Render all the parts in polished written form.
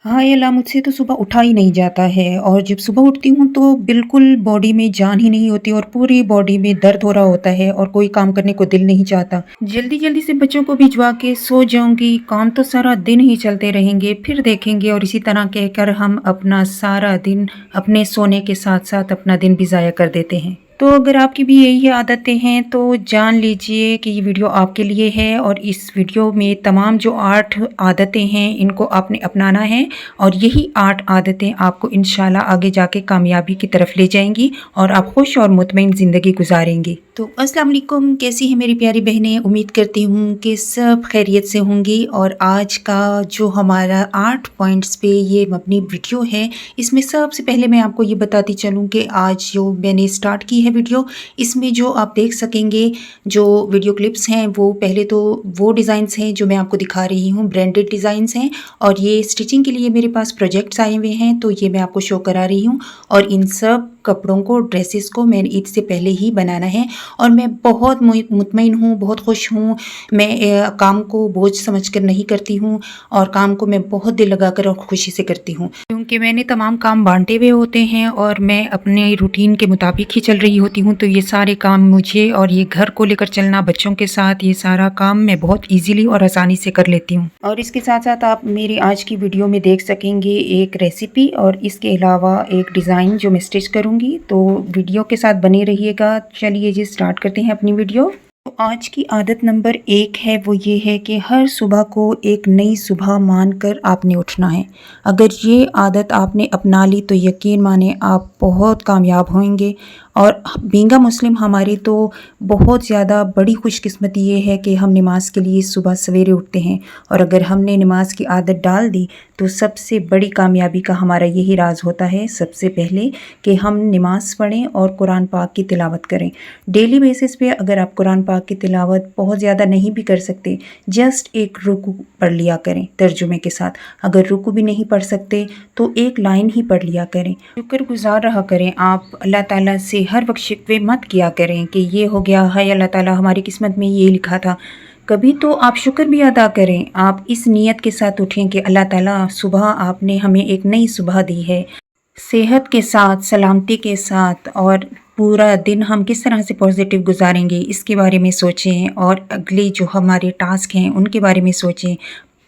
हाँ, ये अलार्म मुझसे तो सुबह उठा ही नहीं जाता है और जब सुबह उठती हूँ तो बिल्कुल बॉडी में जान ही नहीं होती और पूरी बॉडी में दर्द हो रहा होता है और कोई काम करने को दिल नहीं चाहता। जल्दी-जल्दी से बच्चों को भिजवा के सो जाऊँगी, काम तो सारा दिन ही चलते रहेंगे, फिर देखेंगे और इसी तरह कहकर हम अपना सारा दिन अपने सोने के साथ-साथ अपना दिन भी ज़ाया कर देते हैं। तो अगर आपकी भी यही आदतें हैं तो जान लीजिए कि ये वीडियो आपके लिए है और इस वीडियो में तमाम जो 8 आदतें हैं इनको आपने अपनाना है और यही 8 आदतें आपको इंशाल्लाह आगे जाके कामयाबी की तरफ ले जाएंगी और आप खुश और मुतमईन ज़िंदगी गुजारेंगी। तो अस्सलाम वालेकुम, कैसी हैं मेरी प्यारी बहनें। उम्मीद करती हूँ कि सब खैरियत से होंगी और आज का जो हमारा 8 पॉइंट्स पे ये अपनी वीडियो है, इसमें सबसे पहले मैं आपको ये बताती चलूँ कि आज जो मैंने स्टार्ट की है वीडियो, इसमें जो आप देख सकेंगे जो वीडियो क्लिप्स हैं वो पहले तो वो डिज़ाइंस हैं जो मैं आपको दिखा रही हूँ, ब्रांडेड डिज़ाइंस हैं और ये स्टिचिंग के लिए मेरे पास प्रोजेक्ट्स आए हुए हैं तो ये मैं आपको शो करा रही हूँ। और इन सब कपड़ों को, ड्रेसेस को मैंने ईद से पहले ही बनाना है और मैं बहुत मुतमईन हूँ, बहुत खुश हूँ। मैं काम को बोझ समझकर नहीं करती हूँ और काम को मैं बहुत दिल लगाकर और खुशी से करती हूँ, क्योंकि मैंने तमाम काम बांटे हुए होते हैं और मैं अपने रूटीन के मुताबिक ही चल रही होती हूँ। तो ये सारे काम मुझे और ये घर को लेकर चलना, बच्चों के साथ, ये सारा काम मैं बहुत ईजीली और आसानी से कर लेती हूँ। और इसके साथ साथ आप मेरी आज की वीडियो में देख सकेंगे एक रेसिपी और इसके अलावा एक डिज़ाइन जो मैं स्टिच करूँगी। तो वीडियो के साथ बने रहिएगा। चलिए जी स्टार्ट करते हैं अपनी वीडियो। तो आज की आदत नंबर 1 है, वो ये है कि हर सुबह को एक नई सुबह मानकर आपने उठना है। अगर ये आदत आपने अपना ली तो यकीन माने आप बहुत कामयाब होंगे। और बीइंग अ मुस्लिम हमारी तो बहुत ज़्यादा बड़ी खुशकिस्मती ये है कि हम नमाज के लिए सुबह सवेरे उठते हैं और अगर हमने नमाज की आदत डाल दी तो सबसे बड़ी कामयाबी का हमारा यही राज होता है, सबसे पहले कि हम नमाज पढ़ें और कुरान पाक की तिलावत करें। डेली बेसिस पे अगर आप कुरान पाक की तिलावत बहुत ज़्यादा नहीं भी कर सकते, जस्ट एक रुकू पढ़ लिया करें तर्जुमे के साथ। अगर रुकू भी नहीं पढ़ सकते तो एक लाइन ही पढ़ लिया करें। शुक्रगुजार रहा करें आप, अल्लाह ताला से हर वक्त शिकवे मत किया करें कि ये हो गया है, अल्लाह ताला हमारी किस्मत में ये लिखा था। कभी तो आप शुक्र भी अदा करें। आप इस नीयत के साथ उठें कि अल्लाह ताला सुबह आपने हमें एक नई सुबह दी है, सेहत के साथ, सलामती के साथ, और पूरा दिन हम किस तरह से पॉजिटिव गुजारेंगे इसके बारे में सोचें और अगले जो हमारे टास्क हैं उनके बारे में सोचें।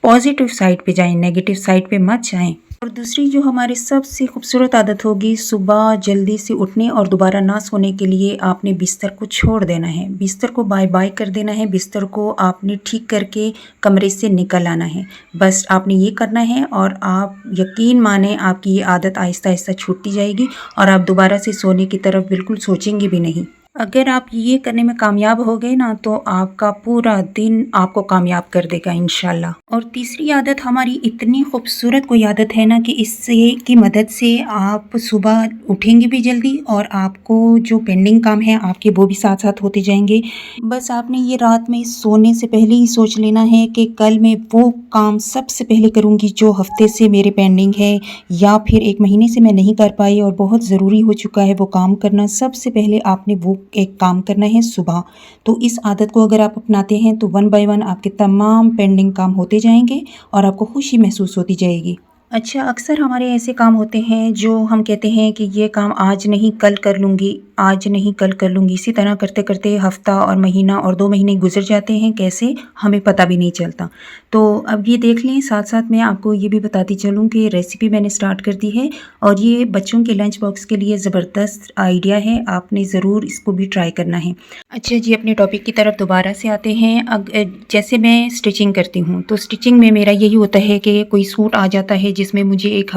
पॉजिटिव साइड पे जाएं, नेगेटिव साइड पे मत जाएं। और दूसरी जो हमारी सबसे खूबसूरत आदत होगी, सुबह जल्दी से उठने और दोबारा ना सोने के लिए आपने बिस्तर को छोड़ देना है, बिस्तर को बाय बाय कर देना है, बिस्तर को आपने ठीक करके कमरे से निकल आना है। बस आपने ये करना है और आप यकीन माने आपकी ये आदत आहिस्ता आहिस्ता छूटती जाएगी और आप दोबारा से सोने की तरफ बिल्कुल सोचेंगे भी नहीं। अगर आप ये करने में कामयाब हो गए ना तो आपका पूरा दिन आपको कामयाब कर देगा इंशाल्लाह। और तीसरी आदत हमारी इतनी खूबसूरत कोई आदत है ना कि इससे की मदद से आप सुबह उठेंगे भी जल्दी और आपको जो पेंडिंग काम है आपके वो भी साथ साथ होते जाएंगे। बस आपने ये रात में सोने से पहले ही सोच लेना है कि कल मैं वो काम सबसे पहले करूँगी जो हफ्ते से मेरे पेंडिंग है या फिर एक महीने से मैं नहीं कर पाई और बहुत ज़रूरी हो चुका है वो काम करना। सबसे पहले आपने वो एक काम करना है सुबह। तो इस आदत को अगर आप अपनाते हैं तो 1 बाय 1 आपके तमाम पेंडिंग काम होते जाएंगे और आपको खुशी महसूस होती जाएगी। अच्छा, अक्सर हमारे ऐसे काम होते हैं जो हम कहते हैं कि ये काम आज नहीं कल कर लूँगी, आज नहीं कल कर लूँगी। इसी तरह करते करते हफ्ता और महीना और 2 महीने गुजर जाते हैं, कैसे हमें पता भी नहीं चलता। तो अब ये देख लें, साथ साथ मैं आपको ये भी बताती चलूँ कि रेसिपी मैंने स्टार्ट कर दी है और ये बच्चों के लंच बॉक्स के लिए ज़बरदस्त आइडिया है, आपने ज़रूर इसको भी ट्राई करना है। अच्छा जी, अपने टॉपिक की तरफ दोबारा से आते हैं। जैसे मैं स्टिचिंग करती हूँ तो स्टिचिंग में मेरा यही होता है कि कोई सूट आ जाता है जिसमें मुझे एक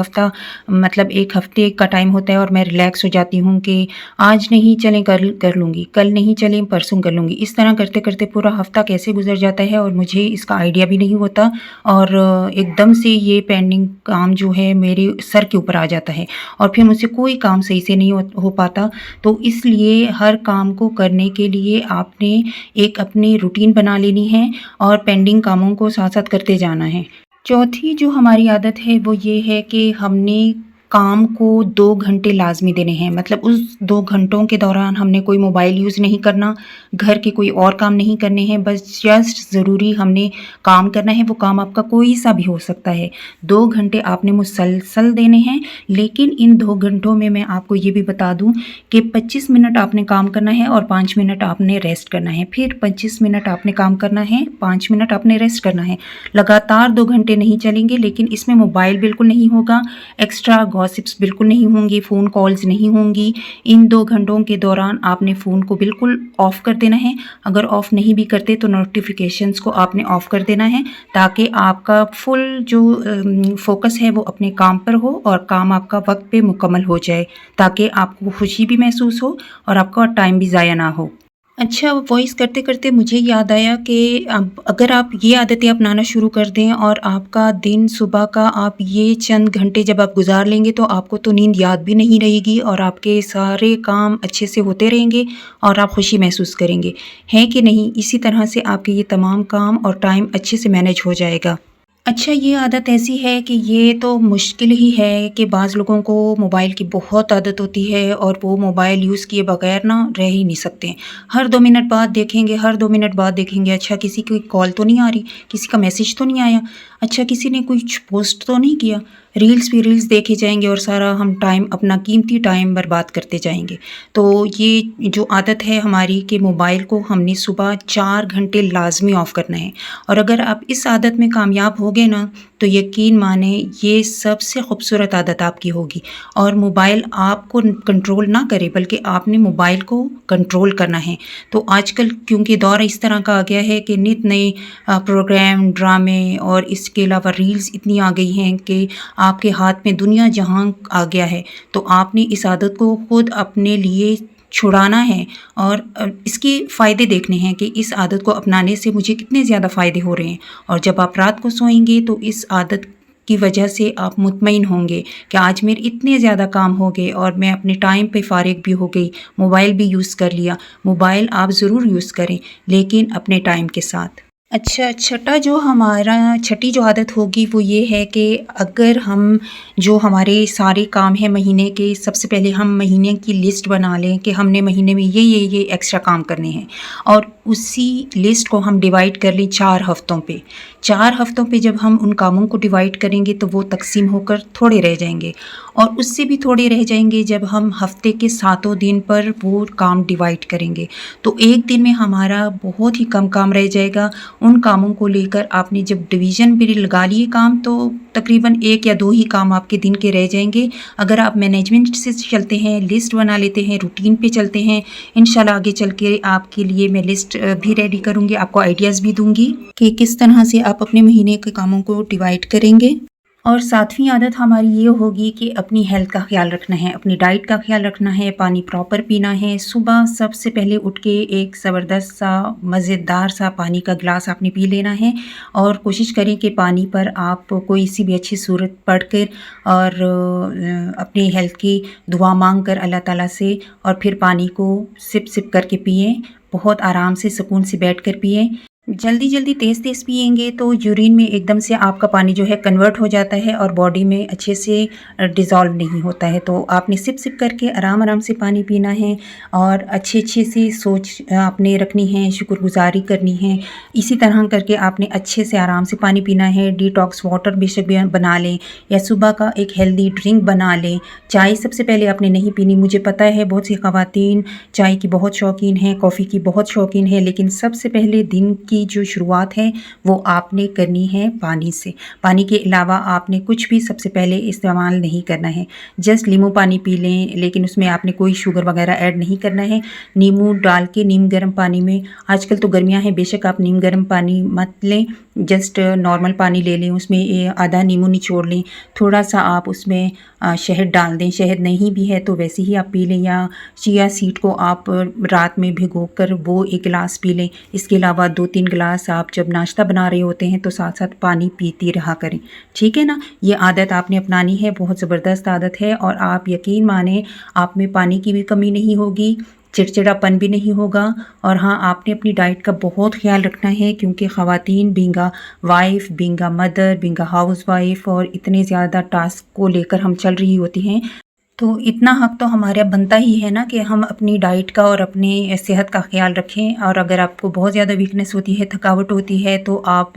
हफ्ते का टाइम होता है और मैं रिलैक्स हो जाती हूँ कि आज नहीं चलें कल कर लूँगी, कल नहीं चलें परसों कर लूँगी। इस तरह करते करते पूरा हफ्ता कैसे गुजर जाता है और मुझे इसका आइडिया भी नहीं होता और एकदम से ये पेंडिंग काम जो है मेरे सर के ऊपर आ जाता है और फिर मुझसे कोई काम सही से नहीं हो पाता। तो इसलिए हर काम को करने के लिए आपने एक अपनी रूटीन बना लेनी है और पेंडिंग कामों को साथ साथ करते जाना है। चौथी जो हमारी आदत है वो ये है कि हमने काम को 2 घंटे लाज़मी देने हैं। मतलब उस 2 घंटों के दौरान हमने कोई मोबाइल यूज़ नहीं करना, घर के कोई और काम नहीं करने हैं, बस जस्ट ज़रूरी हमने काम करना है, वो काम आपका कोई-सा भी हो सकता है। 2 घंटे आपने मुसलसल देने हैं, लेकिन इन 2 घंटों में मैं आपको ये भी बता दूँ कि 25 मिनट आपने काम करना है और 5 मिनट आपने रेस्ट करना है। फिर 25 मिनट आपने काम करना है, 5 मिनट आपने रेस्ट करना है। लगातार 2 घंटे नहीं चलेंगे, लेकिन इसमें मोबाइल बिल्कुल नहीं होगा, एक्स्ट्रा गॉसिप्स बिल्कुल नहीं होंगे, फ़ोन कॉल्स नहीं होंगी। इन 2 घंटों के दौरान आपने फ़ोन को बिल्कुल ऑफ़ कर देना है। अगर ऑफ़ नहीं भी करते तो नोटिफ़िकेशंस को आपने ऑफ़ कर देना है, ताकि आपका फुल जो फ़ोकस है वो अपने काम पर हो और काम आपका वक़्त पे मुकम्मल हो जाए, ताकि आपको खुशी भी महसूस हो और आपका टाइम भी ज़ाया ना हो। अच्छा, वॉइस करते-करते मुझे याद आया कि अब अगर आप ये आदतें अपनाना शुरू कर दें और आपका दिन सुबह का आप ये चंद घंटे जब आप गुज़ार लेंगे, तो आपको तो नींद याद भी नहीं रहेगी और आपके सारे काम अच्छे से होते रहेंगे और आप खुशी महसूस करेंगे। है कि नहीं? इसी तरह से आपके ये तमाम काम और टाइम अच्छे से मैनेज हो जाएगा। अच्छा, ये आदत ऐसी है कि ये तो मुश्किल ही है कि बाज़ लोगों को मोबाइल की बहुत आदत होती है और वो मोबाइल यूज़ किए बगैर ना रह ही नहीं सकते। हर 2 मिनट बाद देखेंगे, हर 2 मिनट बाद देखेंगे, अच्छा किसी की कॉल तो नहीं आ रही, किसी का मैसेज तो नहीं आया, अच्छा किसी ने कुछ पोस्ट तो नहीं किया। रील्स पे रील्स देखे जाएँगे और सारा हम टाइम अपना कीमती टाइम बर्बाद करते जाएँगे। तो ये जो आदत है हमारी कि मोबाइल को हमने सुबह 4 घंटे लाज़मी ऑफ़ करना है। और अगर आप इस आदत में कामयाब हो गए ना, तो यकीन माने ये सबसे खूबसूरत आदत आपकी होगी और मोबाइल आपको कंट्रोल ना करे, बल्कि आपने मोबाइल को कंट्रोल करना है। तो आजकल क्योंकि दौर इस तरह का आ गया है कि नित नए प्रोग्राम, ड्रामे और इसके अलावा रील्स इतनी आ गई हैं कि आपके हाथ में दुनिया जहां आ गया है। तो आपने इस आदत को खुद अपने लिए छुड़ाना है और इसके फ़ायदे देखने हैं कि इस आदत को अपनाने से मुझे कितने ज़्यादा फ़ायदे हो रहे हैं। और जब आप रात को सोएंगे तो इस आदत की वजह से आप मुतमईन होंगे कि आज मेरे इतने ज़्यादा काम हो गए और मैं अपने टाइम पे फ़ारिग भी हो गई, मोबाइल भी यूज़ कर लिया। मोबाइल आप ज़रूर यूज़ करें, लेकिन अपने टाइम के साथ। अच्छा, छठी जो आदत होगी वो ये है कि अगर हम जो हमारे सारे काम हैं महीने के, सबसे पहले हम महीने की लिस्ट बना लें कि हमने महीने में ये एक्स्ट्रा काम करने हैं और उसी लिस्ट को हम डिवाइड कर लें 4 हफ़्तों पे। 4 हफ़्तों पे जब हम उन कामों को डिवाइड करेंगे तो वो तक़सीम होकर थोड़े रह जाएँगे और उससे भी थोड़े रह जाएँगे जब हम हफ़्ते के 7 दिन पर वो काम डिवाइड करेंगे। तो एक दिन में हमारा बहुत ही कम काम रह जाएगा। उन कामों को लेकर आपने जब डिवीज़न भी लगा लिए काम, तो तकरीबन 1 या 2 ही काम आपके दिन के रह जाएँगे। अगर आप मैनेजमेंट से चलते हैं, लिस्ट बना लेते हैं, रूटीन पे चलते हैं, इंशाल्लाह आगे चल के आपके लिए मैं लिस्ट भी रेडी करूँगी, आपको आइडियाज़ भी दूँगी कि किस तरह से आप अपने महीने के कामों को डिवाइड करेंगे। और 7वीं आदत हमारी ये होगी कि अपनी हेल्थ का ख़्याल रखना है, अपनी डाइट का ख़्याल रखना है, पानी प्रॉपर पीना है। सुबह सबसे पहले उठ के एक ज़बरदस्त सा मज़ेदार सा पानी का गिलास आपने पी लेना है और कोशिश करें कि पानी पर आप कोई सी भी अच्छी सूरत पढ़ कर और अपनी हेल्थ की दुआ मांग कर अल्लाह ताला से और फिर पानी को सिप सिप करके पिएँ। बहुत आराम से सुकून से बैठ कर पिएँ। जल्दी-जल्दी तेज़-तेज़ पिएँगे तो यूरिन में एकदम से आपका पानी जो है कन्वर्ट हो जाता है और बॉडी में अच्छे से डिज़ॉल्व नहीं होता है। तो आपने सिप-सिप करके आराम-आराम से पानी पीना है और अच्छे-अच्छे से सोच आपने रखनी है, शुक्रगुज़ारी करनी है। इसी तरह करके आपने अच्छे से आराम से पानी पीना है। डिटॉक्स वाटर बेशक भी बना लें या सुबह का एक हेल्दी ड्रिंक बना लें। चाय सबसे पहले आपने नहीं पीनी। मुझे पता है बहुत सी ख़वातीन चाय की बहुत शौकीन हैं, कॉफ़ी की बहुत शौकीन हैं, लेकिन सबसे पहले दिन की जो शुरुआत है वो आपने करनी है पानी से। पानी के अलावा आपने कुछ भी सबसे पहले इस्तेमाल नहीं करना है। जस्ट नींबू पानी पी लें, लेकिन उसमें आपने कोई शुगर वगैरह ऐड नहीं करना है। नींबू डाल के नीम गर्म पानी में, आजकल तो गर्मियाँ हैं, बेशक आप नीम गर्म पानी मत लें, जस्ट नॉर्मल पानी ले लें, उसमें आधा नींबू निचोड़ लें, थोड़ा सा आप उसमें शहद डाल दें। शहद नहीं भी है तो वैसे ही आप पी लें या चिया सीड को आप रात में भिगोकर वो 1 गिलास पी लें। इसके अलावा 2-3 गिलास आप जब नाश्ता बना रहे होते हैं तो साथ-साथ पानी पीती रहा करें, ठीक है ना? ये आदत आपने अपनानी है, बहुत ज़बरदस्त आदत है और आप यकीन मानें आप में पानी की भी कमी नहीं होगी, चिड़चिड़ापन भी नहीं होगा। और हाँ, आपने अपनी डाइट का बहुत ख्याल रखना है, क्योंकि ख़वातीन being a wife, being a mother, being a housewife और इतने ज़्यादा टास्क को लेकर हम चल रही होती हैं, तो इतना हक़ तो हमारा बनता ही है ना कि हम अपनी डाइट का और अपनी सेहत का ख़्याल रखें। और अगर आपको बहुत ज़्यादा वीकनेस होती है, थकावट होती है, तो आप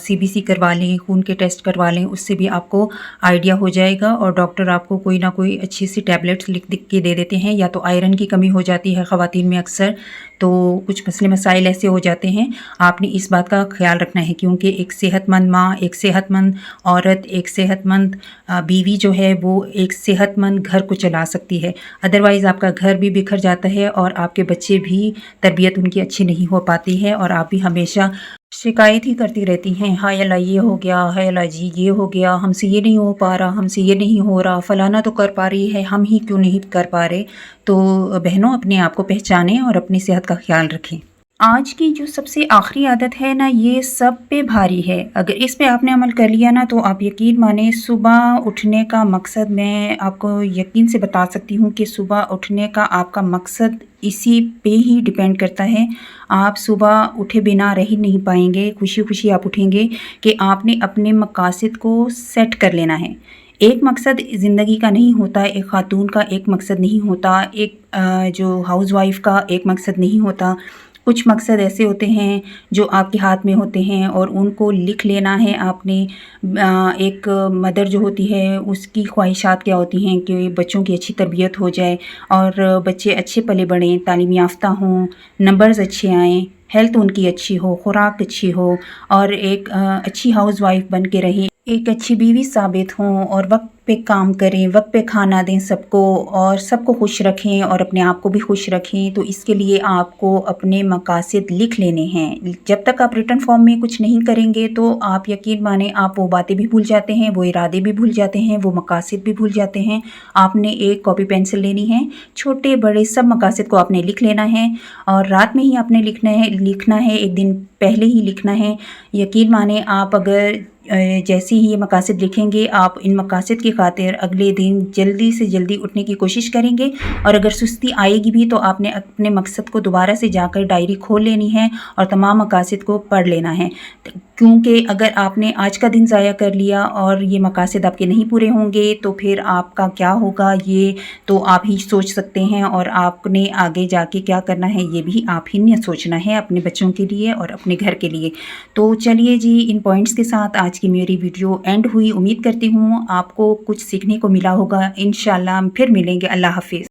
सीबीसी करवा लें, खून के टेस्ट करवा लें, उससे भी आपको आइडिया हो जाएगा। और डॉक्टर आपको कोई ना कोई अच्छी सी टैबलेट्स लिख के दे देते हैं। या तो आयरन की कमी हो जाती है ख़वातीन में अक्सर, तो कुछ मसले मसाइल ऐसे हो जाते हैं। आपने इस बात का ख़्याल रखना है, क्योंकि एक सेहतमंद माँ, एक सेहतमंद औरत, एक सेहतमंद बीवी जो है वो एक सेहतमंद घर को चला सकती है। अदरवाइज़ आपका घर भी बिखर जाता है और आपके बच्चे भी, तरबियत उनकी अच्छी नहीं हो पाती है और आप भी हमेशा शिकायत ही करती रहती हैं, हाय अल्लाह ये हो गया, हाय अल्लाह जी ये हो गया, हमसे ये नहीं हो पा रहा, हमसे ये नहीं हो रहा, फ़लाना तो कर पा रही है, हम ही क्यों नहीं कर पा रहे। तो बहनों, अपने आप को पहचानें और अपनी सेहत का ख़्याल रखें। आज की जो सबसे आखिरी आदत है ना, ये सब पे भारी है। अगर इस पे आपने अमल कर लिया ना, तो आप यकीन माने, सुबह उठने का मकसद, मैं आपको यकीन से बता सकती हूँ कि सुबह उठने का आपका मकसद इसी पे ही डिपेंड करता है। आप सुबह उठे बिना रह ही नहीं पाएंगे, खुशी खुशी आप उठेंगे कि आपने अपने मकासद को सेट कर लेना है। एक मकसद ज़िंदगी का नहीं होता, एक खातून का एक मकसद नहीं होता, एक जो हाउसवाइफ़ का एक मकसद नहीं होता। कुछ मकसद ऐसे होते हैं जो आपके हाथ में होते हैं और उनको लिख लेना है आपने। एक मदर जो होती है, उसकी ख्वाहिशात क्या होती हैं कि बच्चों की अच्छी तरबियत हो जाए और बच्चे अच्छे पले बढ़ें, तालीम याफ्ता हों, नंबर्स अच्छे आएँ, हेल्थ उनकी अच्छी हो, खुराक अच्छी हो और एक अच्छी हाउसवाइफ़ बन के रहें, एक अच्छी बीवी साबित हों और वक्त पे काम करें, वक्त पे खाना दें सबको और सबको खुश रखें और अपने आप को भी खुश रखें। तो इसके लिए आपको अपने मकासद लिख लेने हैं। जब तक आप रिटन फॉर्म में कुछ नहीं करेंगे, तो आप यकीन माने, आप वो बातें भी भूल जाते हैं, वो इरादे भी भूल जाते हैं, वो मकासद भी भूल जाते हैं। आपने एक कॉपी पेंसिल लेनी है, छोटे बड़े सब मकासद को आपने लिख लेना है और रात में ही आपने लिखना है, एक दिन पहले ही लिखना है। यकीन माने, आप अगर जैसे ही ये मकासद लिखेंगे, आप इन मकासद की खातिर अगले दिन जल्दी से जल्दी उठने की कोशिश करेंगे। और अगर सुस्ती आएगी भी, तो आपने अपने मकसद को दोबारा से जाकर डायरी खोल लेनी है और तमाम मकासद को पढ़ लेना है। क्योंकि अगर आपने आज का दिन ज़ाया कर लिया और ये मकासद आपके नहीं पूरे होंगे, तो फिर आपका क्या होगा, ये तो आप ही सोच सकते हैं। और आपने आगे जाके क्या करना है, ये भी आप ही ने सोचना है, अपने बच्चों के लिए और अपने घर के लिए। तो चलिए जी, इन पॉइंट्स के साथ आज की मेरी वीडियो एंड हुई। उम्मीद करती हूँ आपको कुछ सीखने को मिला होगा। इंशाल्लाह फिर मिलेंगे। अल्लाह हाफ़िज़।